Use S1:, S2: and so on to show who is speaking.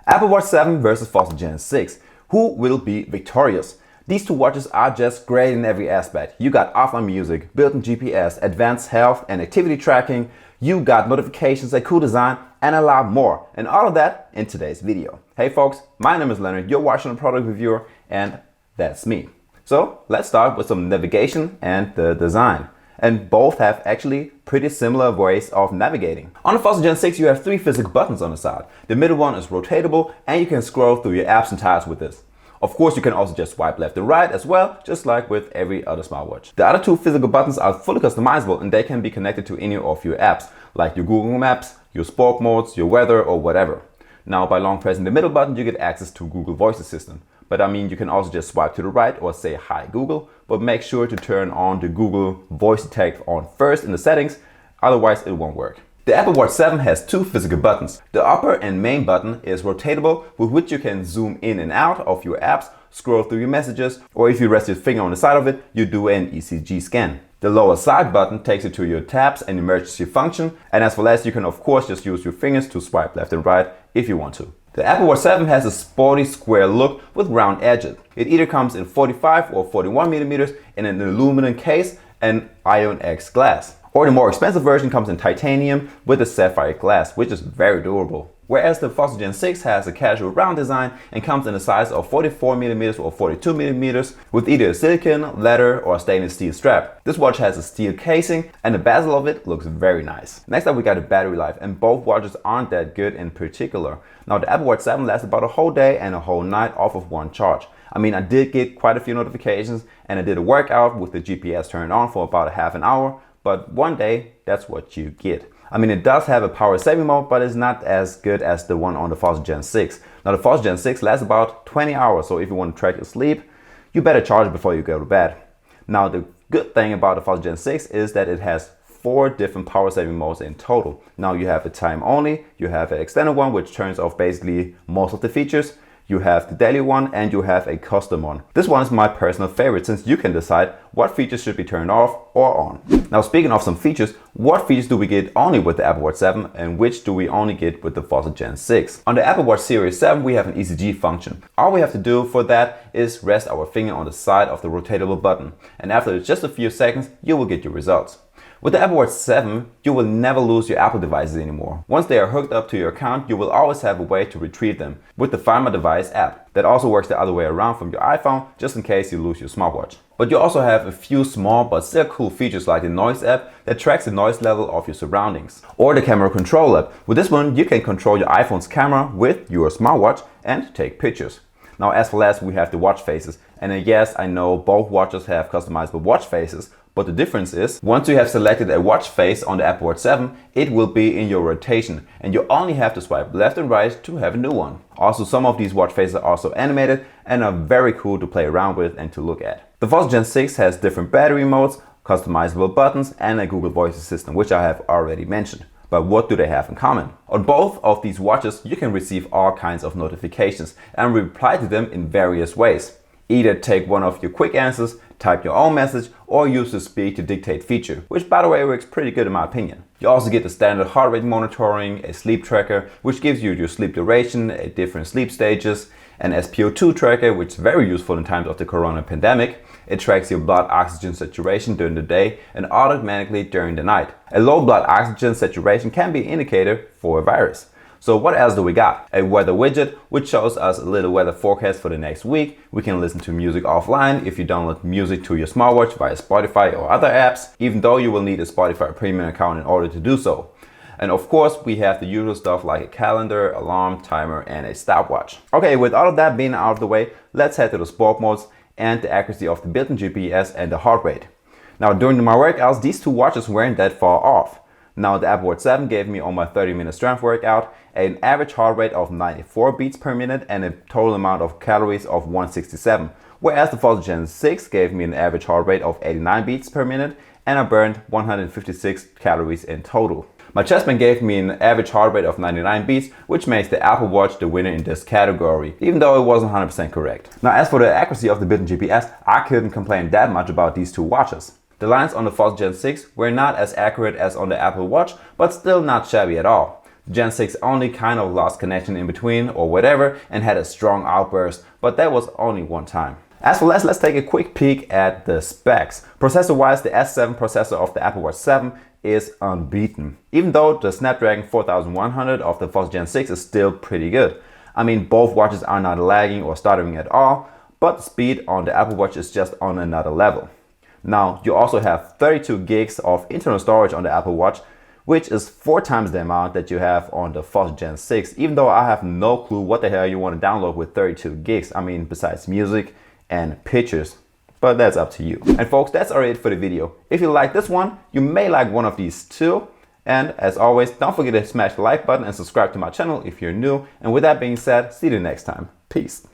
S1: Apple Watch 7 versus Fossil Gen 6. Who will be victorious? These two watches are just great in every aspect. You got offline music, built-in GPS, advanced health and activity tracking, you got notifications, a cool design, and a lot more. And all of that in today's video. Hey folks, my name is Leonard, you're watching a product reviewer, and that's me. So let's start with some navigation and the design. And both have actually pretty similar ways of navigating. On the Fossil Gen 6 you have 3 physical buttons on the side. The middle one is rotatable and you can scroll through your apps and tiles with this. Of course you can also just swipe left and right as well, just like with every other smartwatch. The other 2 physical buttons are fully customizable and they can be connected to any of your apps, like your Google Maps, your sport modes, your weather or whatever. Now by long pressing the middle button you get access to Google Voice Assistant. But I mean you can also just swipe to the right or say hi Google, but make sure to turn on the Google Voice Detect on first in the settings, otherwise it won't work. The Apple Watch 7 has 2 physical buttons. The upper and main button is rotatable, with which you can zoom in and out of your apps, scroll through your messages, or if you rest your finger on the side of it, you do an ECG scan. The lower side button takes you to your tabs and emergency function, and as for last you can of course just use your fingers to swipe left and right if you want to. The Apple Watch 7 has a sporty square look with round edges. It either comes in 45 or 41mm in an aluminum case and Ion X glass. Or the more expensive version comes in titanium with a sapphire glass, which is very durable. Whereas the Fossil Gen 6 has a casual round design and comes in the size of 44mm or 42mm with either a silicone, leather or stainless steel strap. This watch has a steel casing and the bezel of it looks very nice. Next up we got the battery life, and both watches aren't that good in particular. Now the Apple Watch 7 lasts about a whole day and a whole night off of one charge. I mean I did get quite a few notifications and I did a workout with the GPS turned on for about a half an hour, but one day that's what you get. I mean it does have a power saving mode, but it's not as good as the one on the Fossil Gen 6. Now the Fossil Gen 6 lasts about 20 hours, so if you want to track your sleep, you better charge it before you go to bed. Now the good thing about the Fossil Gen 6 is that it has 4 different power saving modes in total. Now you have a time only, you have an extended one which turns off basically most of the features, you have the daily one, and you have a custom one. This one is my personal favorite since you can decide what features should be turned off or on. Now speaking of some features, what features do we get only with the Apple Watch 7 and which do we only get with the Fossil Gen 6? On the Apple Watch Series 7 we have an ECG function. All we have to do for that is rest our finger on the side of the rotatable button, and after just a few seconds you will get your results. With the Apple Watch 7, you will never lose your Apple devices anymore. Once they are hooked up to your account, you will always have a way to retrieve them with the Find My Device app. That also works the other way around from your iPhone, just in case you lose your smartwatch. But you also have a few small but still cool features like the Noise app that tracks the noise level of your surroundings. Or the Camera Control app. With this one, you can control your iPhone's camera with your smartwatch and take pictures. Now as for last, we have the watch faces. And yes, I know both watches have customizable watch faces, but the difference is, once you have selected a watch face on the Apple Watch 7, it will be in your rotation and you only have to swipe left and right to have a new one. Also, some of these watch faces are also animated and are very cool to play around with and to look at. The Fossil Gen 6 has different battery modes, customizable buttons and a Google Voice Assistant, which I have already mentioned. But what do they have in common? On both of these watches you can receive all kinds of notifications and reply to them in various ways. Either take one of your quick answers, type your own message, or use the speak to dictate feature, which by the way works pretty good in my opinion. You also get the standard heart rate monitoring, a sleep tracker, which gives you your sleep duration at different sleep stages, an SpO2 tracker, which is very useful in times of the corona pandemic. It tracks your blood oxygen saturation during the day and automatically during the night. A low blood oxygen saturation can be an indicator for a virus. So what else do we got? A weather widget which shows us a little weather forecast for the next week. We can listen to music offline if you download music to your smartwatch via Spotify or other apps, even though you will need a Spotify premium account in order to do so. And of course we have the usual stuff like a calendar, alarm, timer and a stopwatch. Okay, with all of that being out of the way, let's head to the sport modes and the accuracy of the built-in GPS and the heart rate. Now during my workouts these two watches weren't that far off. Now the Apple Watch 7 gave me on my 30-minute strength workout an average heart rate of 94 beats per minute and a total amount of calories of 167. Whereas the Fossil Gen 6 gave me an average heart rate of 89 beats per minute and I burned 156 calories in total. My chest band gave me an average heart rate of 99 beats, which makes the Apple Watch the winner in this category, even though it wasn't 100% correct. Now as for the accuracy of the built-in GPS, I couldn't complain that much about these two watches. The lines on the Fossil Gen 6 were not as accurate as on the Apple Watch, but still not shabby at all. Gen 6 only kind of lost connection in between or whatever and had a strong outburst, but that was only one time. As for let's take a quick peek at the specs. Processor wise, the S7 processor of the Apple Watch 7 is unbeaten, even though the Snapdragon 4100 of the Fox Gen 6 is still pretty good. I mean, both watches are not lagging or stuttering at all, but the speed on the Apple Watch is just on another level. Now, you also have 32 gigs of internal storage on the Apple Watch, which is 4 times the amount that you have on the Fox Gen 6, even though I have no clue what the hell you want to download with 32 gigs. I mean, besides music and pictures, but that's up to you. And folks, that's already it for the video. If you like this one, you may like one of these too. And as always, don't forget to smash the like button and subscribe to my channel if you're new. And with that being said, see you next time. Peace.